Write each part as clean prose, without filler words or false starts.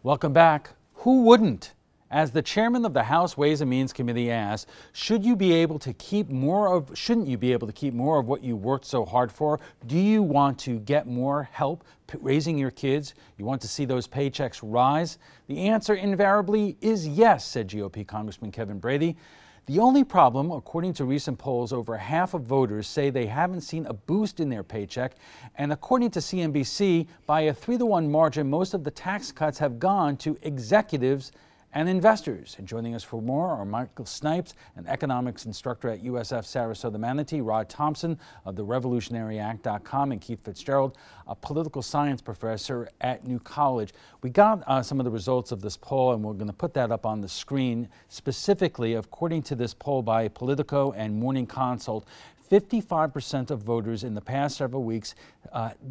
Welcome back. Who wouldn't? As the chairman of the House Ways and Means Committee asked, shouldn't you be able to keep more of what you worked so hard for? Do you want to get more help raising your kids? You want to see those paychecks rise? The answer invariably is yes, said GOP Congressman Kevin Brady. The only problem, according to recent polls, over half of voters say they haven't seen a boost in their paycheck. And according to CNBC, by a 3-to-1 margin, most of the tax cuts have gone to executives and investors. And joining us for more are Michael Snipes, an economics instructor at USF Sarasota Manatee, Rod Thompson of the RevolutionaryAct.com, and Keith Fitzgerald, a political science professor at New College. We got some of the results of this poll, and we're going to put that up on the screen. Specifically, according to this poll by Politico and Morning Consult, 55% of voters in the past several weeks,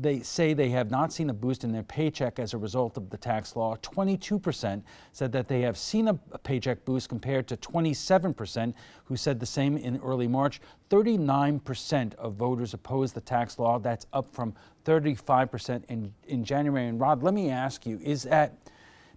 they say they have not seen a boost in their paycheck as a result of the tax law. 22% said that they have seen a paycheck boost compared to 27% who said the same in early March. 39% of voters oppose the tax law. That's up from 35% in January. And Rod, let me ask you, is that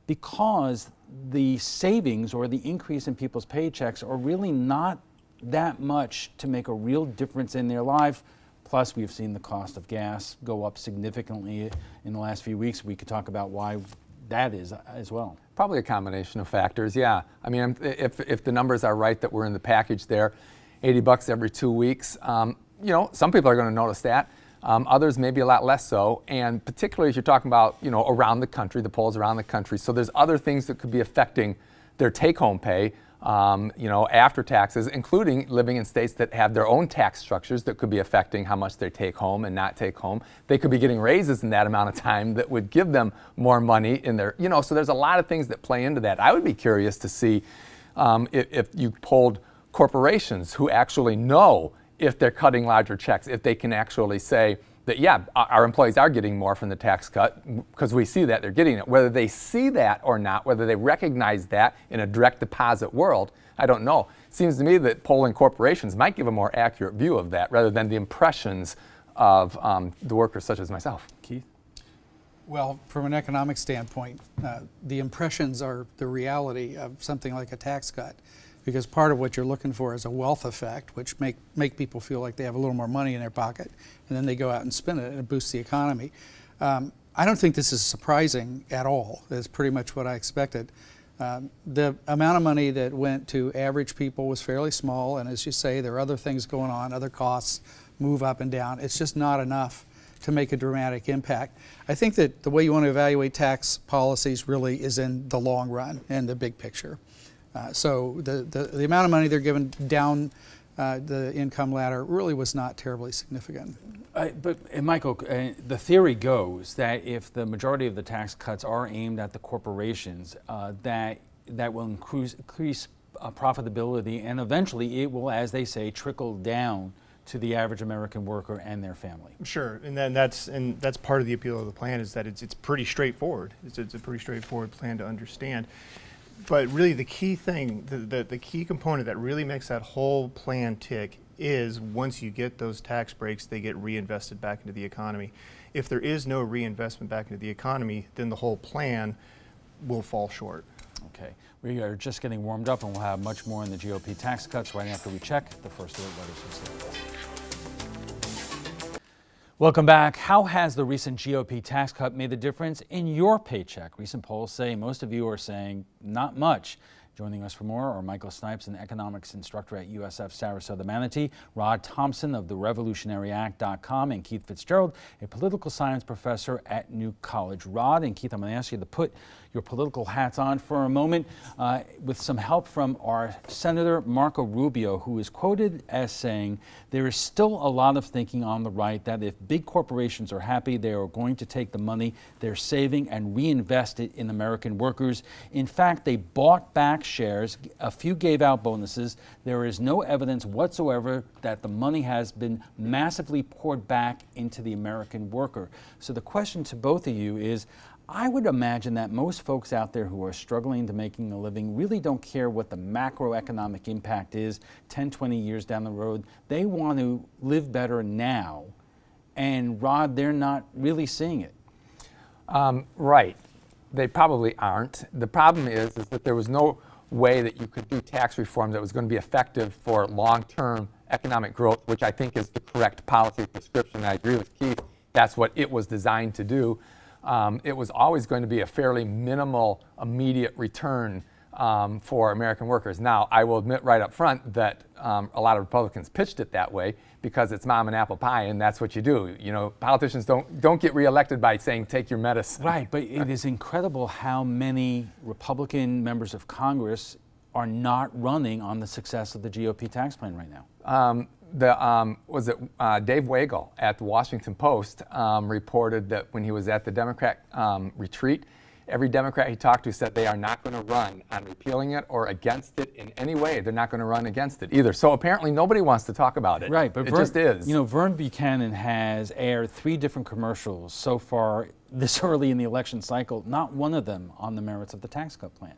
because the savings or the increase in people's paychecks are really not that much to make a real difference in their life? Plus, we've seen the cost of gas go up significantly in the last few weeks. We could talk about why that is as well. Probably a combination of factors, yeah. I mean, if the numbers are right that were in the package there, $80 every 2 weeks, you know, some people are going to notice that. Others maybe a lot less so, and particularly if you're talking about, you know, around the country, the polls around the country. So there's other things that could be affecting their take-home pay, you know, after taxes, including living in states that have their own tax structures that could be affecting how much they take home and not take home. They could be getting raises in that amount of time that would give them more money in their, you know, so there's a lot of things that play into that. I would be curious to see if you polled corporations who actually know if they're cutting larger checks, if they can actually say that, yeah, our employees are getting more from the tax cut because we see that they're getting it. Whether they see that or not, whether they recognize that in a direct deposit world, I don't know. It seems to me that polling corporations might give a more accurate view of that rather than the impressions of the workers such as myself. Keith? Well, from an economic standpoint, the impressions are the reality of something like a tax cut. Because part of what you're looking for is a wealth effect, which make people feel like they have a little more money in their pocket, and then they go out and spend it, and it boosts the economy. I don't think this is surprising at all. It's pretty much what I expected. The amount of money that went to average people was fairly small, and as you say, there are other things going on, other costs move up and down. It's just not enough to make a dramatic impact. I think that the way you want to evaluate tax policies really is in the long run and the big picture. So the amount of money they're giving down the income ladder really was not terribly significant. But Michael, the theory goes that if the majority of the tax cuts are aimed at the corporations, that will increase profitability, and eventually it will, as they say, trickle down to the average American worker and their family. Sure, and then that's part of the appeal of the plan, is that it's pretty straightforward. It's a pretty straightforward plan to understand. But really the key thing, the key component that really makes that whole plan tick is once you get those tax breaks, they get reinvested back into the economy. If there is no reinvestment back into the economy, then the whole plan will fall short. Okay, we are just getting warmed up, and we'll have much more in the GOP tax cuts right after we check the first of the letters from state. Welcome back. How has the recent GOP tax cut made a difference in your paycheck? Recent polls say most of you are saying not much. Joining us for more are Michael Snipes, an economics instructor at USF Sarasota Manatee, Rod Thompson of the RevolutionaryAct.com, and Keith Fitzgerald, a political science professor at New College. Rod and Keith, I'm going to ask you to put your political hats on for a moment with some help from our Senator Marco Rubio, who is quoted as saying there is still a lot of thinking on the right that if big corporations are happy, they are going to take the money they're saving and reinvest it in American workers. In fact, they bought back shares, a few gave out bonuses. There is no evidence whatsoever that the money has been massively poured back into the American worker. So the question to both of you is, I would imagine that most folks out there who are struggling to making a living really don't care what the macroeconomic impact is 10, 20 years down the road. They want to live better now. And Rod, they're not really seeing it. Right. They probably aren't. The problem is that there was no way that you could do tax reform that was going to be effective for long-term economic growth, which I think is the correct policy prescription. I agree with Keith. That's what it was designed to do. It was always going to be a fairly minimal, immediate return for American workers. Now, I will admit right up front that a lot of Republicans pitched it that way because it's mom and apple pie, and that's what you do. You know, politicians don't get reelected by saying take your medicine. Right, but it is incredible how many Republican members of Congress are not running on the success of the GOP tax plan right now. Dave Weigel at the Washington Post reported that when he was at the Democrat retreat, every Democrat he talked to said they are not going to run on repealing it or against it in any way. They're not going to run against it either. So apparently nobody wants to talk about it. Right, but it just is. You know, Vern Buchanan has aired 3 different commercials so far this early in the election cycle, not one of them on the merits of the tax cut plan.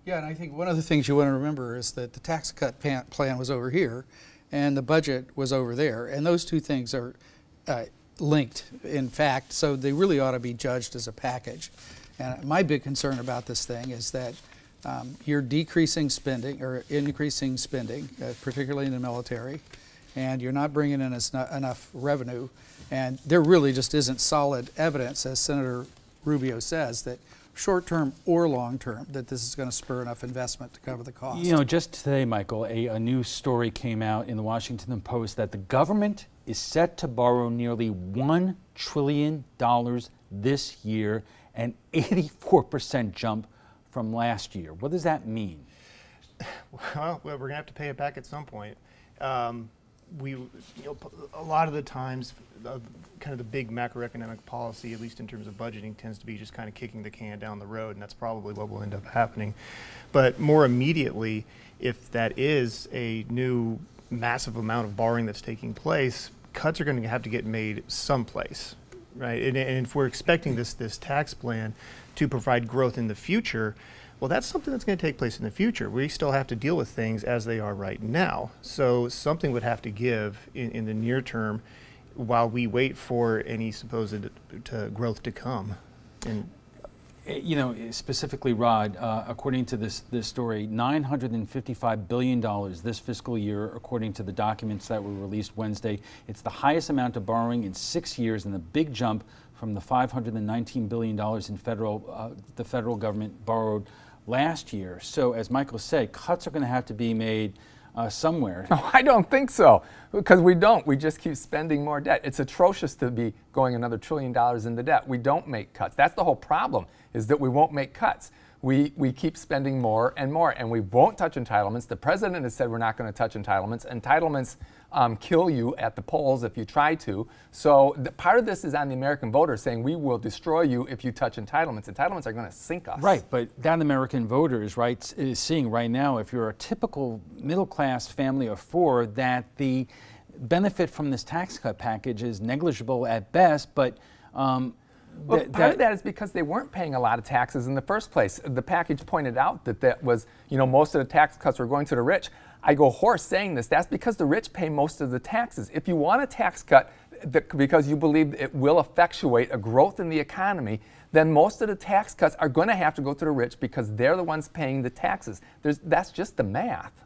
Yeah, and I think one of the things you want to remember is that the tax cut plan was over here and the budget was over there. And those two things are linked, in fact, so they really ought to be judged as a package. And my big concern about this thing is that you're decreasing spending or increasing spending, particularly in the military, and you're not bringing in enough revenue. And there really just isn't solid evidence, as Senator Rubio says, that short-term or long-term, that this is going to spur enough investment to cover the cost. You know, just today, Michael, a news story came out in the Washington Post that the government is set to borrow nearly $1 trillion this year, an 84% jump from last year. What does that mean? Well, we're going to have to pay it back at some point. A lot of the times, kind of the big macroeconomic policy, at least in terms of budgeting, tends to be just kind of kicking the can down the road, and that's probably what will end up happening. But more immediately, if that is a new massive amount of borrowing that's taking place, cuts are going to have to get made someplace, right? And if we're expecting this tax plan to provide growth in the future, well, that's something that's going to take place in the future. We still have to deal with things as they are right now. So something would have to give in the near term while we wait for any supposed growth to come. And you know, specifically, Rod, according to this story, $955 billion this fiscal year, according to the documents that were released Wednesday. It's the highest amount of borrowing in 6 years and a big jump from the $519 billion in the federal government borrowed last year. So, as Michael said, cuts are going to have to be made somewhere. No, I don't think so, because we don't. We just keep spending more debt. It's atrocious to be going another $1 trillion into debt. We don't make cuts. That's the whole problem, is that we won't make cuts. We keep spending more, and we won't touch entitlements. The president has said we're not going to touch entitlements. Entitlements kill you at the polls if you try to. So part of this is on the American voter saying we will destroy you if you touch entitlements. Entitlements are going to sink us. Right, but that American voter is seeing right now, if you're a typical middle-class family of 4, that the benefit from this tax cut package is negligible at best, but well, part of that is because they weren't paying a lot of taxes in the first place. The package pointed out that was, you know, most of the tax cuts were going to the rich. I go hoarse saying this. That's because the rich pay most of the taxes. If you want a tax cut because you believe it will effectuate a growth in the economy, then most of the tax cuts are going to have to go to the rich because they're the ones paying the taxes. That's just the math.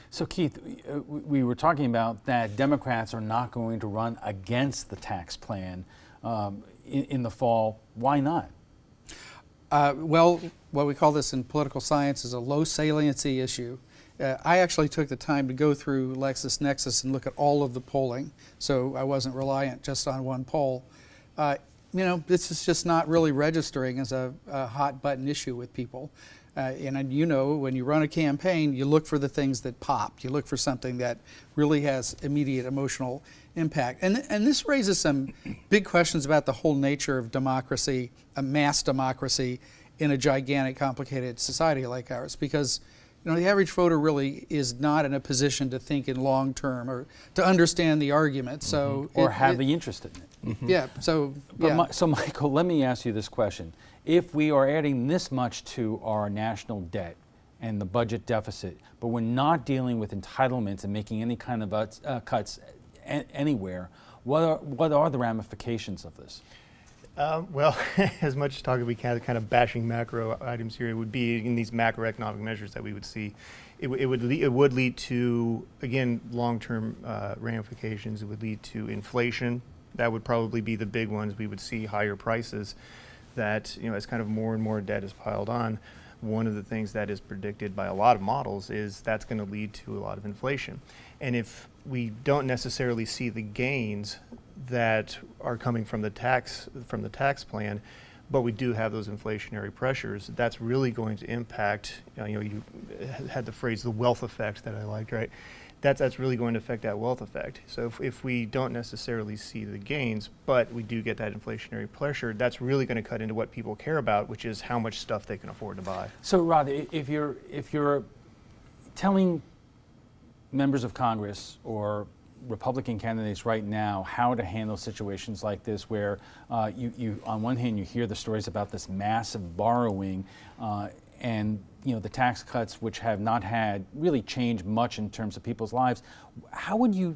So, Keith, we were talking about that Democrats are not going to run against the tax plan in the fall. Why not? Well, what we call this in political science is a low saliency issue. I actually took the time to go through LexisNexis and look at all of the polling, so I wasn't reliant just on one poll. You know, this is just not really registering as a hot button issue with people. And you know, when you run a campaign, you look for the things that pop. You look for something that really has immediate emotional impact. And this raises some big questions about the whole nature of democracy, a mass democracy in a gigantic, complicated society like ours, because you know, the average voter really is not in a position to think in long term or to understand the argument. So or have the interest in it. Yeah. So, so Michael, let me ask you this question: if we are adding this much to our national debt and the budget deficit, but we're not dealing with entitlements and making any kind of cuts anywhere, what are the ramifications of this? Well, as much talk as we can, kind of bashing macro items here, it would be in these macroeconomic measures that we would see. It would lead to, again, long-term ramifications. It would lead to inflation. That would probably be the big ones. We would see higher prices that, as kind of more and more debt is piled on. One of the things that is predicted by a lot of models is that's going to lead to a lot of inflation. And if we don't necessarily see the gains that are coming from the tax plan, but we do have those inflationary pressures, that's really going to impact, you had the phrase the wealth effect that I liked, right? That's really going to affect that wealth effect. So if we don't necessarily see the gains, but we do get that inflationary pressure, that's really going to cut into what people care about, which is how much stuff they can afford to buy. So Rod, if you're telling members of Congress or Republican candidates right now how to handle situations like this, where you on one hand you hear the stories about this massive borrowing and the tax cuts, which have not had really changed much in terms of people's lives, how would you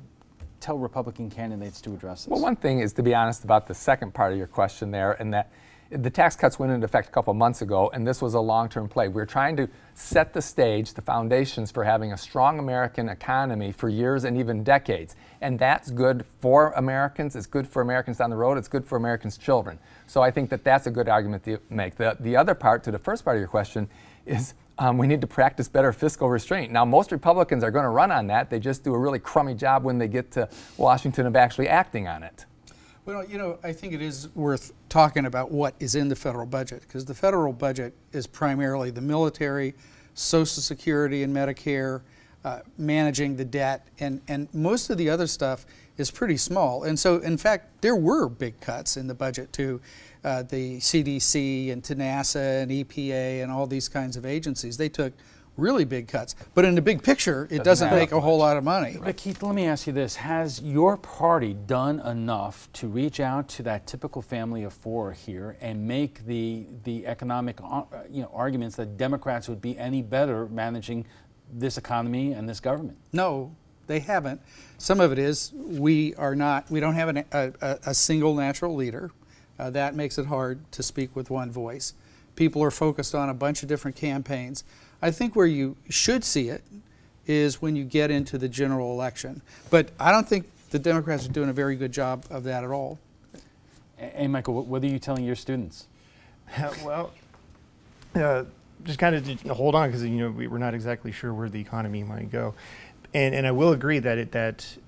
tell Republican candidates to address this? Well, one thing is to be honest about the second part of your question there, and that the tax cuts went into effect a couple months ago, and this was a long-term play. We're trying to set the stage, the foundations for having a strong American economy for years and even decades. And that's good for Americans. It's good for Americans down the road. It's good for Americans' children. So I think that that's a good argument to make. The other part, to the first part of your question, is we need to practice better fiscal restraint. Now, most Republicans are going to run on that. They just do a really crummy job when they get to Washington of actually acting on it. Well, I think it is worth talking about what is in the federal budget, because the federal budget is primarily the military, Social Security and Medicare, managing the debt, and most of the other stuff is pretty small. And so, in fact, there were big cuts in the budget to the CDC and to NASA and EPA and all these kinds of agencies. They took really big cuts. But in the big picture, it doesn't make a whole lot of money. But Keith, let me ask you this. Has your party done enough to reach out to that typical family of four here and make the economic arguments that Democrats would be any better managing this economy and this government? No, they haven't. Some of it is we don't have a single natural leader. That makes it hard to speak with one voice. People are focused on a bunch of different campaigns. I think where you should see it is when you get into the general election. But I don't think the Democrats are doing a very good job of that at all. Hey, Michael, what are you telling your students? Well, just kind of hold on, because we're not exactly sure where the economy might go, and I will agree that at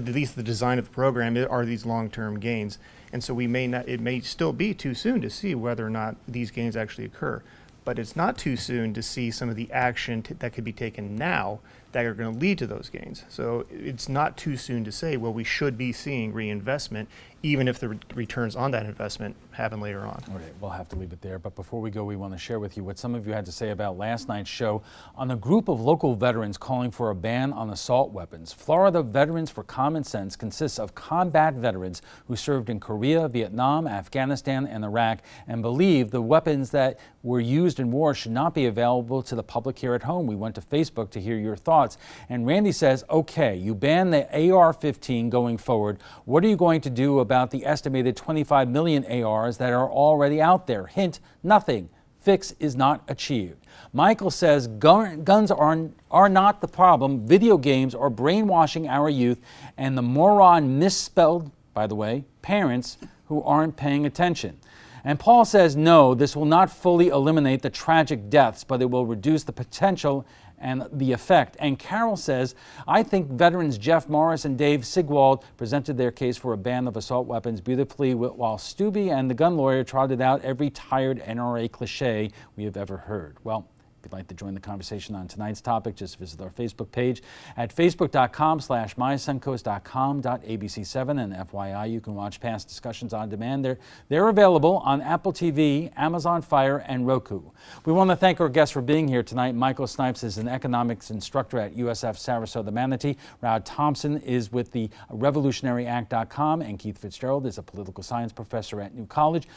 least the design of the program are these long-term gains, and so it may still be too soon to see whether or not these gains actually occur. But it's not too soon to see some of the action that could be taken now that are going to lead to those gains. So it's not too soon to say, well, we should be seeing reinvestment, even if the returns on that investment happen later on. All right, we'll have to leave it there. But before we go, we want to share with you what some of you had to say about last night's show on a group of local veterans calling for a ban on assault weapons. Florida Veterans for Common Sense consists of combat veterans who served in Korea, Vietnam, Afghanistan, and Iraq, and believe the weapons that were used in war should not be available to the public here at home. We went to Facebook to hear your thoughts. And Randy says, okay, you ban the AR-15 going forward. What are you going to do about the estimated 25 million ARs that are already out there? Hint, nothing. Fix is not achieved. Michael says guns are not the problem. Video games are brainwashing our youth, and the moron misspelled, by the way, parents who aren't paying attention. And Paul says, no, this will not fully eliminate the tragic deaths, but it will reduce the potential and the effect. And Carol says, I think veterans Jeff Morris and Dave Sigwald presented their case for a ban of assault weapons beautifully, while Stubbe and the gun lawyer trotted out every tired NRA cliche we have ever heard. Well, if you'd like to join the conversation on tonight's topic, just visit our Facebook page at facebook.com/mysuncoast.com.abc7. And FYI, you can watch past discussions on demand. They're available on Apple TV, Amazon Fire, and Roku. We want to thank our guests for being here tonight. Michael Snipes is an economics instructor at USF Sarasota Manatee. Rod Thompson is with the RevolutionaryAct.com, and Keith Fitzgerald is a political science professor at New College.